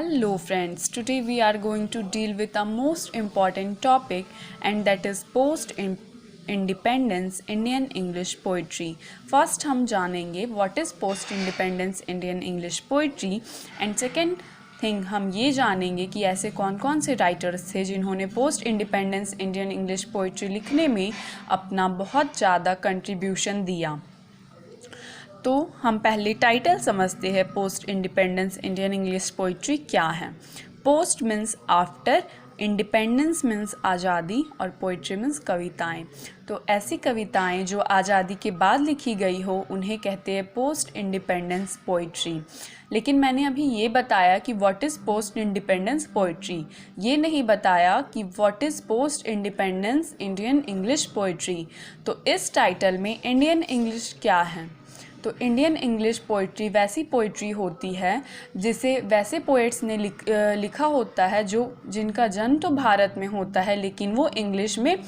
Hello friends, today we are going to deal with a most important topic and that is post-independence Indian English poetry. First हम जानेंगे what is post-independence Indian English poetry and second thing हम ये जानेंगे कि ऐसे कौन कौन से राइटर्स थे जिन्होंने post independence Indian English poetry लिखने में अपना बहुत ज़्यादा कंट्रीब्यूशन दिया। तो हम पहले टाइटल समझते हैं post independence Indian English poetry क्या है। Post means after, independence means आज़ादी और पोइट्री मीन्स कविताएं। तो ऐसी कविताएं जो आज़ादी के बाद लिखी गई हो उन्हें कहते हैं पोस्ट इंडिपेंडेंस पोइट्री। लेकिन मैंने अभी ये बताया कि what is post independence poetry, ये नहीं बताया कि what is post independence Indian English poetry. तो इस टाइटल में इंडियन इंग्लिश क्या है, तो इंडियन इंग्लिश पोइट्री वैसी पोइट्री होती है जिसे वैसे पोइट्स ने लिखा होता है जिनका जन्म तो भारत में होता है लेकिन वो इंग्लिश में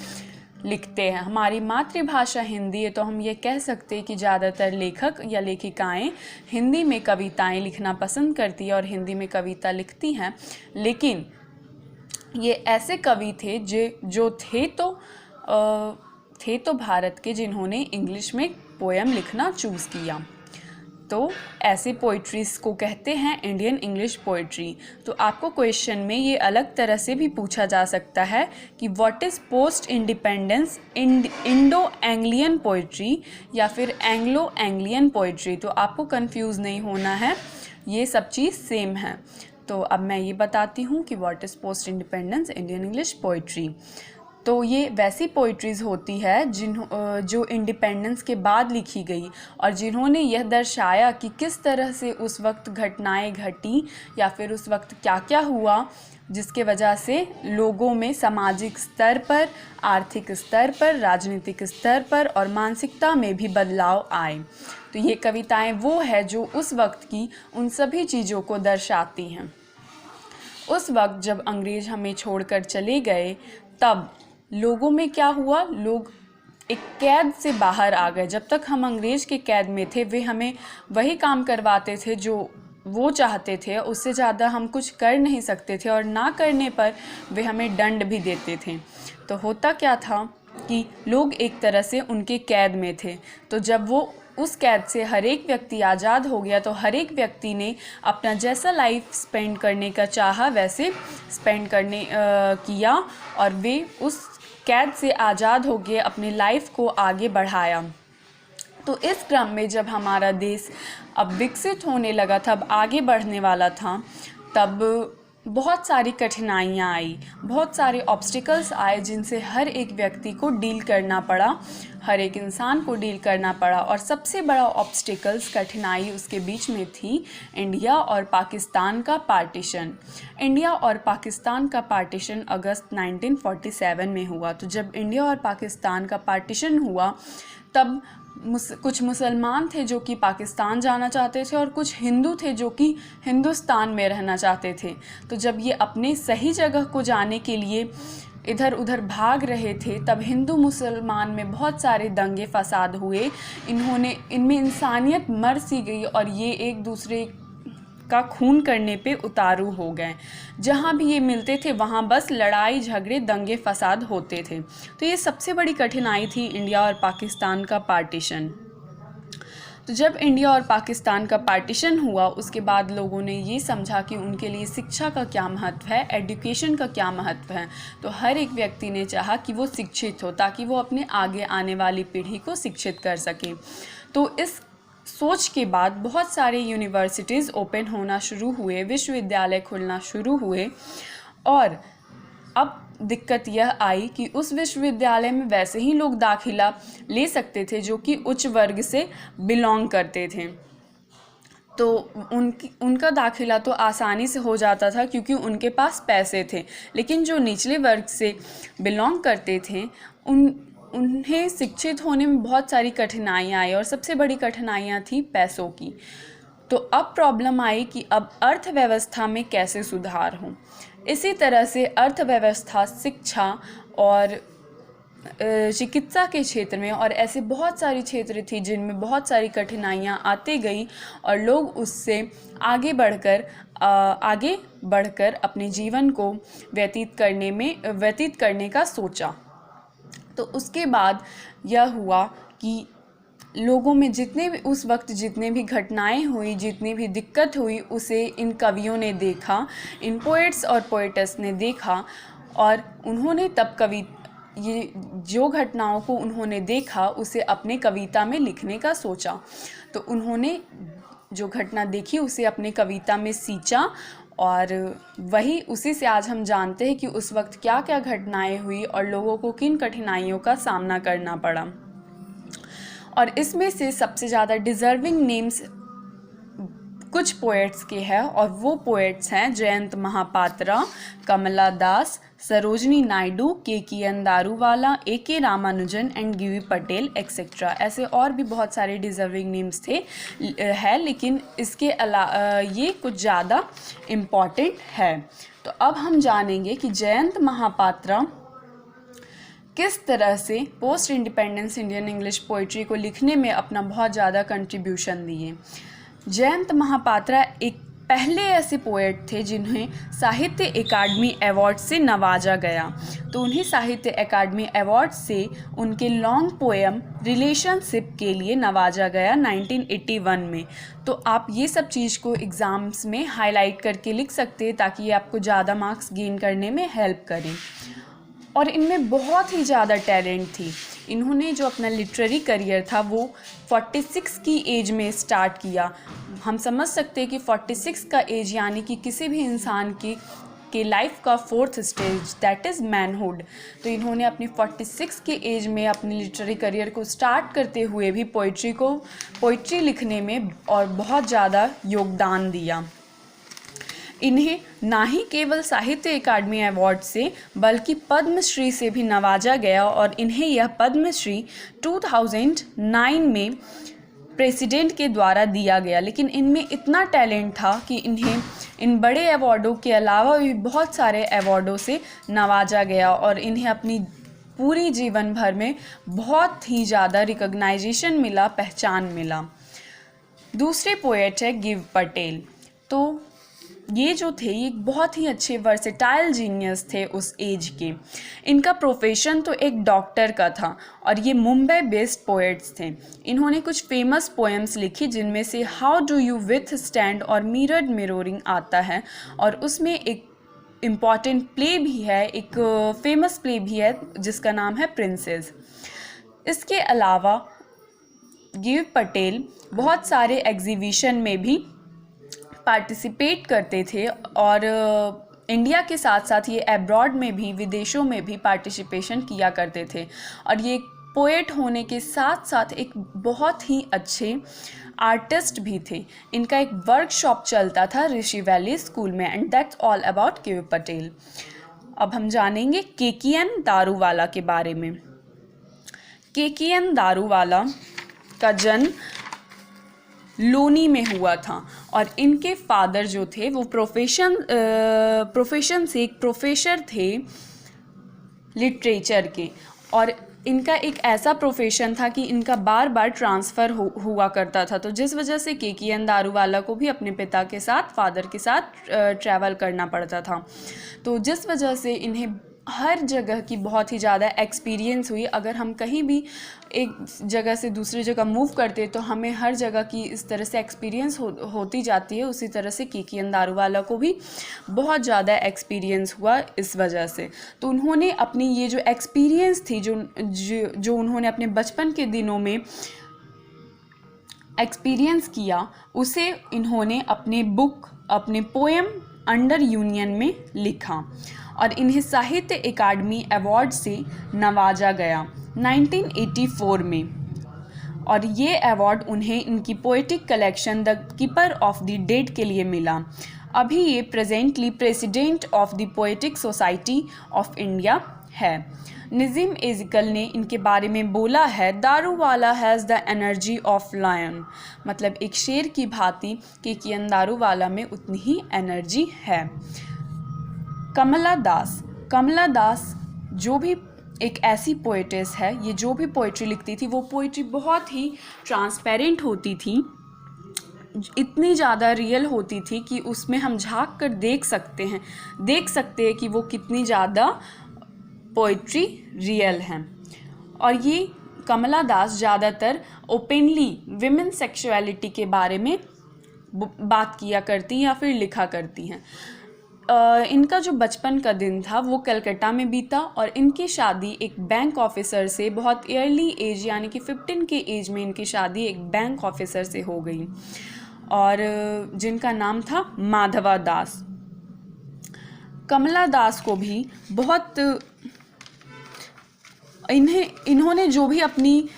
लिखते हैं। हमारी मातृभाषा हिंदी है तो हम ये कह सकते हैं कि ज़्यादातर लेखक या लेखिकाएं हिंदी में कविताएं लिखना पसंद करती है और हिंदी में कविता लिखती हैं। लेकिन ये ऐसे कवि थे जो थे तो भारत के जिन्होंने इंग्लिश में पोएम लिखना चूज़ किया। तो ऐसे पोइट्रीज़ को कहते हैं इंडियन इंग्लिश पोइट्री। तो आपको क्वेश्चन में ये अलग तरह से भी पूछा जा सकता है कि what is post independence Indo Anglian poetry या फिर एंग्लो एंग्लियन पोइट्री। तो आपको कंफ्यूज नहीं होना है, ये सब चीज़ सेम है। तो अब मैं ये बताती हूँ कि what is post independence Indian English poetry. तो ये वैसी पोइट्रीज़ होती है जो इंडिपेंडेंस के बाद लिखी गई और जिन्होंने यह दर्शाया कि किस तरह से उस वक्त घटनाएं घटी या फिर उस वक्त क्या क्या हुआ जिसके वजह से लोगों में सामाजिक स्तर पर, आर्थिक स्तर पर, राजनीतिक स्तर पर और मानसिकता में भी बदलाव आए। तो ये कविताएं वो है जो उस वक्त की उन सभी चीज़ों को दर्शाती हैं। उस वक्त जब अंग्रेज़ हमें छोड़कर चले गए तब लोगों में क्या हुआ, लोग एक कैद से बाहर आ गए। जब तक हम अंग्रेज़ के कैद में थे वे हमें वही काम करवाते थे जो वो चाहते थे, उससे ज़्यादा हम कुछ कर नहीं सकते थे और ना करने पर वे हमें दंड भी देते थे। तो होता क्या था कि लोग एक तरह से उनके कैद में थे। तो जब वो उस कैद से हर एक व्यक्ति आज़ाद हो गया तो हर एक व्यक्ति ने अपना जैसा लाइफ स्पेंड करने का चाहा वैसे स्पेंड किया और वे उस कैद से आज़ाद हो गए, अपनी लाइफ को आगे बढ़ाया। तो इस क्रम में जब हमारा देश अब विकसित होने लगा था, अब आगे बढ़ने वाला था, तब बहुत सारी कठिनाइयाँ आई, बहुत सारे ऑब्स्टिकल्स आए जिनसे हर एक व्यक्ति को डील करना पड़ा, हर एक इंसान को डील करना पड़ा। और सबसे बड़ा ऑब्स्टिकल्स, कठिनाई उसके बीच में थी इंडिया और पाकिस्तान का पार्टीशन। इंडिया और पाकिस्तान का पार्टीशन अगस्त 1947 में हुआ। तो जब इंडिया और पाकिस्तान का पार्टीशन हुआ तब कुछ मुसलमान थे जो कि पाकिस्तान जाना चाहते थे और कुछ हिंदू थे जो कि हिंदुस्तान में रहना चाहते थे। तो जब ये अपने सही जगह को जाने के लिए इधर उधर भाग रहे थे तब हिंदू मुसलमान में बहुत सारे दंगे फसाद हुए। इनमें इंसानियत मर सी गई और ये एक दूसरे का खून करने पे उतारू हो गए। जहाँ भी ये मिलते थे वहाँ बस लड़ाई झगड़े दंगे फसाद होते थे। तो ये सबसे बड़ी कठिनाई थी इंडिया और पाकिस्तान का पार्टीशन। तो जब इंडिया और पाकिस्तान का पार्टीशन हुआ उसके बाद लोगों ने ये समझा कि उनके लिए शिक्षा का क्या महत्व है, एजुकेशन का क्या महत्व है। तो हर एक व्यक्ति ने चाहा कि वो शिक्षित हो ताकि वो अपने आगे आने वाली पीढ़ी को शिक्षित कर सके। तो इस सोच के बाद बहुत सारे यूनिवर्सिटीज़ ओपन होना शुरू हुए, विश्वविद्यालय खुलना शुरू हुए। और अब दिक्कत यह आई कि उस विश्वविद्यालय में वैसे ही लोग दाखिला ले सकते थे जो कि उच्च वर्ग से बिलोंग करते थे। तो उनका दाखिला तो आसानी से हो जाता था क्योंकि उनके पास पैसे थे। लेकिन जो निचले वर्ग से बिलोंग करते थे उन्हें शिक्षित होने में बहुत सारी कठिनाइयाँ आई और सबसे बड़ी कठिनाइयाँ थी पैसों की। तो अब प्रॉब्लम आई कि अब अर्थव्यवस्था में कैसे सुधार हो। इसी तरह से अर्थव्यवस्था, शिक्षा और चिकित्सा के क्षेत्र में और ऐसे बहुत सारी क्षेत्र थी जिनमें बहुत सारी कठिनाइयाँ आती गई और लोग उससे आगे बढ़कर अपने जीवन को व्यतीत करने का सोचा। तो उसके बाद यह हुआ कि लोगों में उस वक्त जितने भी घटनाएं हुई, जितनी भी दिक्कत हुई, उसे इन कवियों ने देखा, इन पोएट्स और पोएटेस ने देखा और उन्होंने तब ये जो घटनाओं को उन्होंने देखा उसे अपने कविता में लिखने का सोचा। तो उन्होंने जो घटना देखी उसे अपने कविता में सींचा और उसी से आज हम जानते हैं कि उस वक्त क्या क्या घटनाएं हुई और लोगों को किन कठिनाइयों का सामना करना पड़ा। और इसमें से सबसे ज़्यादा डिज़र्विंग नेम्स कुछ पोएट्स के हैं और वो पोएट्स हैं Jayanta Mahapatra, Kamala Das, Sarojini Naidu, K N. Daruwalla, A K. Ramanujan and Gieve Patel etcetera. ऐसे और भी बहुत सारे डिज़र्विंग नेम्स है, लेकिन इसके अलावा ये कुछ ज़्यादा इम्पॉर्टेंट है। तो अब हम जानेंगे कि जयंत महापात्रा किस तरह से post independence Indian English poetry को लिखने में अपना बहुत ज़्यादा कंट्रीब्यूशन दिए। जयंत महापात्रा एक पहले ऐसे पोएट थे जिन्हें साहित्य अकादमी अवार्ड से नवाजा गया। तो उन्हें साहित्य अकादमी अवार्ड से उनके लॉन्ग पोएम रिलेशनशिप के लिए नवाजा गया 1981 में। तो आप ये सब चीज़ को एग्ज़ाम्स में हाईलाइट करके लिख सकते हैं ताकि ये आपको ज़्यादा मार्क्स गेन करने में हेल्प करें। और इनमें बहुत ही ज़्यादा टैलेंट थी। इन्होंने जो अपना लिटरेरी करियर था वो 46 की एज में स्टार्ट किया। हम समझ सकते हैं कि 46 का एज यानी कि किसी भी इंसान के लाइफ का 4th stage, that is manhood. तो इन्होंने अपनी 46 के एज में अपनी लिटरेरी करियर को स्टार्ट करते हुए भी पोइट्री लिखने में और बहुत ज़्यादा योगदान दिया। इन्हें ना ही केवल साहित्य अकादमी अवार्ड से बल्कि पद्मश्री से भी नवाजा गया और इन्हें यह पद्मश्री 2009 में प्रेसिडेंट के द्वारा दिया गया। लेकिन इनमें इतना टैलेंट था कि इन्हें इन बड़े अवार्डों के अलावा भी बहुत सारे अवार्डों से नवाजा गया और इन्हें अपनी पूरी जीवन भर में बहुत ही ज़्यादा रिकॉग्नाइजेशन मिला, पहचान मिला। दूसरे पोएट है गिव पटेल। तो ये जो थे ये बहुत ही अच्छे वर्सेटाइल जीनियस थे उस एज के। इनका प्रोफेशन तो एक डॉक्टर का था और ये मुंबई बेस्ड पोएट्स थे। इन्होंने कुछ फेमस पोएम्स लिखी जिनमें से how do you with stand और मिरर्ड मिरोरिंग आता है और उसमें एक इम्पॉर्टेंट प्ले भी है, एक फेमस प्ले भी है जिसका नाम है प्रिंसेस। इसके अलावा गिव पटेल बहुत सारे एग्जीबिशन में भी पार्टिसिपेट करते थे और इंडिया के साथ साथ ये अब्रॉड में भी, विदेशों में भी पार्टिसिपेशन किया करते थे। और ये पोएट होने के साथ साथ एक बहुत ही अच्छे आर्टिस्ट भी थे। इनका एक वर्कशॉप चलता था ऋषि वैली स्कूल में। And that's all about give Patel. अब हम जानेंगे के.एन. दारूवाला के बारे में। के.एन. दारूवाला का जन्म लोनी में हुआ था और इनके फादर जो थे वो प्रोफेशन से एक प्रोफेसर थे लिटरेचर के। और इनका एक ऐसा प्रोफेशन था कि इनका बार बार ट्रांसफ़र हुआ करता था। तो जिस वजह से के.एन. दारूवाला को भी अपने पिता के साथ, फादर के साथ ट्रैवल करना पड़ता था। तो जिस वजह से इन्हें हर जगह की बहुत ही ज़्यादा एक्सपीरियंस हुई। अगर हम कहीं भी एक जगह से दूसरी जगह मूव करते तो हमें हर जगह की इस तरह से एक्सपीरियंस होती जाती है। उसी तरह से के.एन. दारूवाला को भी बहुत ज़्यादा एक्सपीरियंस हुआ इस वजह से। तो उन्होंने अपनी ये जो एक्सपीरियंस थी, जो उन्होंने अपने बचपन के दिनों में एक्सपीरियंस किया, उसे इन्होंने अपने पोएम अंडर यूनियन में लिखा और इन्हें साहित्य अकादमी अवार्ड से नवाजा गया 1984 में। और ये अवार्ड उन्हें इनकी poetic collection the keeper of the dead के लिए मिला। अभी ये presently president of the poetic society of India है। नज़ीम एज़िकल ने इनके बारे में बोला है, Daruwalla has the energy of lion. मतलब एक शेर की भांति के.एन. दारूवाला में उतनी ही एनर्जी है। कमला दास जो भी एक ऐसी पोएटेस है, ये जो भी पोइट्री लिखती थी वो पोइट्री बहुत ही ट्रांसपेरेंट होती थी, इतनी ज़्यादा रियल होती थी कि उसमें हम झांक कर देख सकते हैं कि वो कितनी ज़्यादा पोइट्री रियल हैं। और ये कमला दास ज़्यादातर ओपनली विमेन सेक्सुअलिटी के बारे में बात किया करती या फिर लिखा करती हैं। इनका जो बचपन का दिन था वो कलकत्ता में बीता और इनकी शादी एक बैंक ऑफिसर से बहुत अर्ली एज यानी कि 15 के एज में इनकी शादी एक बैंक ऑफिसर से हो गई और जिनका नाम था माधवा दास। कमला दास को भी बहुत इन्होंने जो भी अपनी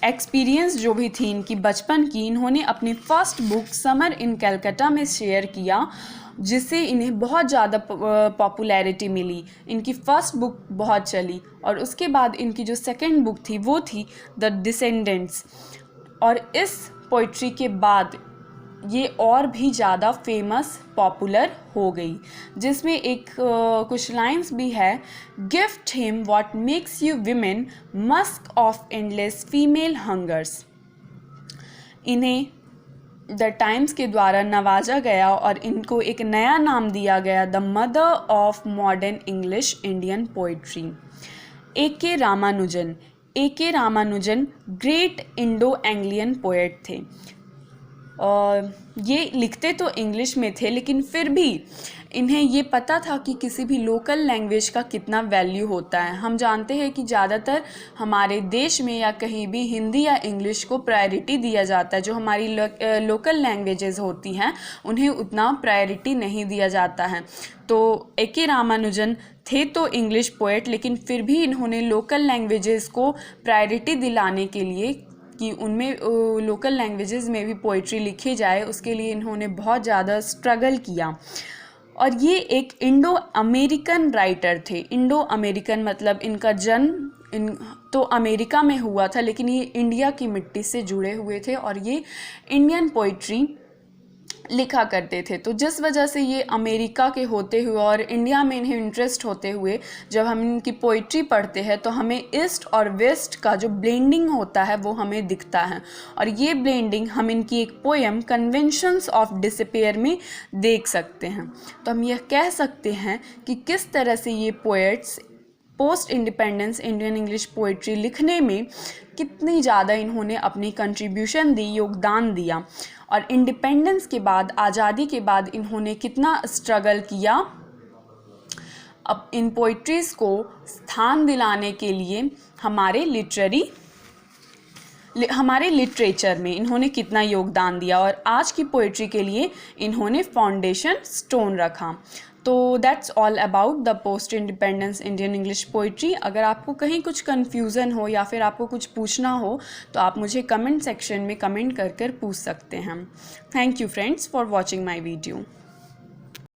एक्सपीरियंस जो भी थी इनकी बचपन की, इन्होंने अपनी first book summer in Calcutta में शेयर किया, जिससे इन्हें बहुत ज़्यादा पॉपुलैरिटी मिली। इनकी फर्स्ट बुक बहुत चली और उसके बाद इनकी जो सेकंड बुक थी वो थी द डिसेंडेंट्स। और इस पोइट्री के बाद ये और भी ज़्यादा फेमस पॉपुलर हो गई, जिसमें एक कुछ लाइंस भी है, gift him what makes you women, Musk of endless female hungers. इन्हें द टाइम्स के द्वारा नवाजा गया और इनको एक नया नाम दिया गया, the mother of modern English Indian poetry. A K. Ramanujan great Indo Anglian poet थे। ये लिखते तो इंग्लिश में थे, लेकिन फिर भी इन्हें ये पता था कि किसी भी लोकल लैंग्वेज का कितना वैल्यू होता है। हम जानते हैं कि ज़्यादातर हमारे देश में या कहीं भी हिंदी या इंग्लिश को प्रायोरिटी दिया जाता है, जो हमारी लोकल लैंग्वेजेस होती हैं उन्हें उतना प्रायोरिटी नहीं दिया जाता है। तो ए.के. रामानुजन थे तो इंग्लिश पोएट, लेकिन फिर भी इन्होंने लोकल लैंग्वेजेस को प्रायोरिटी दिलाने के लिए कि उनमें लोकल लैंग्वेजेस में भी पोइट्री लिखी जाए, उसके लिए इन्होंने बहुत ज़्यादा स्ट्रगल किया। और ये एक इंडो अमेरिकन राइटर थे। इंडो अमेरिकन मतलब इनका जन्म तो अमेरिका में हुआ था, लेकिन ये इंडिया की मिट्टी से जुड़े हुए थे और ये इंडियन पोइट्री लिखा करते थे। तो जिस वजह से ये अमेरिका के होते हुए और इंडिया में इन्हें इंटरेस्ट होते हुए जब हम इनकी पोइट्री पढ़ते हैं तो हमें ईस्ट और वेस्ट का जो ब्लेंडिंग होता है वो हमें दिखता है। और ये ब्लेंडिंग हम इनकी एक पोएम कन्वेंशंस ऑफ डिसअपीयर में देख सकते हैं। तो हम यह कह सकते हैं कि किस तरह से ये poets post independence Indian English poetry लिखने में कितनी ज़्यादा इन्होंने अपनी कंट्रीब्यूशन दी, योगदान दिया। और इंडिपेंडेंस के बाद, आज़ादी के बाद इन्होंने कितना स्ट्रगल किया अब इन पोइट्रीज़ को स्थान दिलाने के लिए हमारे लिटरेचर में इन्होंने कितना योगदान दिया और आज की पोइट्री के लिए इन्होंने फाउंडेशन स्टोन रखा। तो that's all about the post independence Indian English poetry. अगर आपको कहीं कुछ कन्फ्यूज़न हो या फिर आपको कुछ पूछना हो तो आप मुझे कमेंट सेक्शन में कमेंट कर पूछ सकते हैं। Thank you friends for watching my video.